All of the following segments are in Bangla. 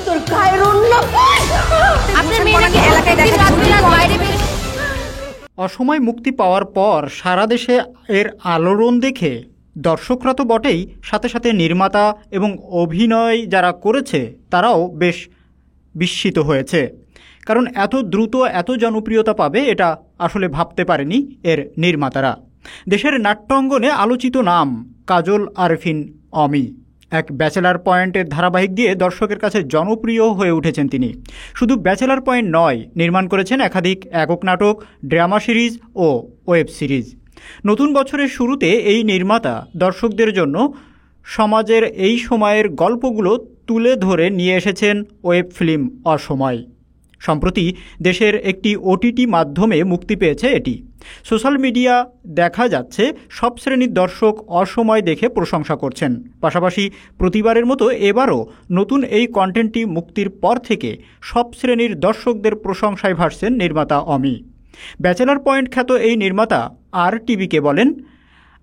তোর গায়ের অন্য আপনার মেয়ে নাকি এলাকায় দেখা বাইরে বের অসময় মুক্তি পাওয়ার পর সারা দেশে এর আলোড়ন দেখে দর্শকরা তো বটেই, সাথে সাথে নির্মাতা এবং অভিনয় যারা করেছে তারাও বেশ বিস্মিত হয়েছে। কারণ এত দ্রুত এত জনপ্রিয়তা পাবে এটা আসলে ভাবতে পারেনি এর নির্মাতারা। দেশের নাট্যাঙ্গনে আলোচিত নাম কাজল আরফিন অমি। এক ব্যাচেলার পয়েন্টের ধারাবাহিক দিয়ে দর্শকের কাছে জনপ্রিয় হয়ে উঠেছেন তিনি। শুধু ব্যাচেলার পয়েন্ট নয়, নির্মাণ করেছেন একাধিক একক নাটক, ড্রামা সিরিজ ও ওয়েব সিরিজ। নতুন বছরের শুরুতে এই নির্মাতা দর্শকদের জন্য সমাজের এই সময়ের গল্পগুলো তুলে ধরে নিয়ে এসেছেন ওয়েব ফিল্ম অসময়। সম্প্রতি দেশের একটি ওটিটি মাধ্যমে মুক্তি পেয়েছে এটি। সোশ্যাল মিডিয়া দেখা যাচ্ছে সব শ্রেণীর দর্শক অসময় দেখে প্রশংসা করছেন। পাশাপাশি প্রতিবারের মতো এবারও নতুন এই কন্টেন্টটি মুক্তির পর থেকে সব শ্রেণীর দর্শকদের প্রশংসায় ভাসছেন নির্মাতা অমি। ব্যাচেলার পয়েন্ট খ্যাত এই নির্মাতা আর টিভিকে বলেন,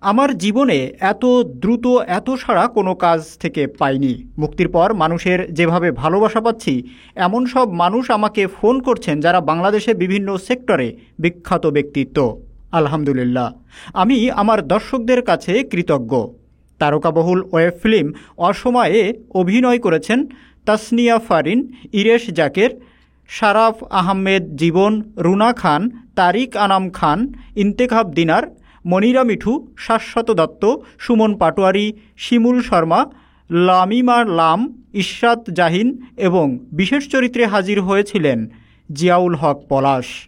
আমার জীবনে এত দ্রুত এত সাড়া কোনো কাজ থেকে পাইনি। মুক্তির পর মানুষের যেভাবে ভালোবাসা পাচ্ছি, এমন সব মানুষ আমাকে ফোন করছেন যারা বাংলাদেশে বিভিন্ন সেক্টরে বিখ্যাত ব্যক্তিত্ব। আলহামদুলিল্লাহ, আমি আমার দর্শকদের কাছে কৃতজ্ঞ। তারকাবহুল ওয়েব ফিল্ম অসময়ে অভিনয় করেছেন তাসনিয়া ফারিন, ইরেশ জাকের, শারাফ আহমেদ জীবন, রুনা খান, তারিক আনাম খান, ইন্তেখাব দিনার, মনিরা মিঠু, শাশ্বত দত্ত, সুমন পাটোয়ারি, শিমুল শর্মা, লামিমা লাম, ইশরাত জাহিন এবং বিশেষ চরিত্রে হাজির হয়েছিলেন জিয়াউল হক পলাশ।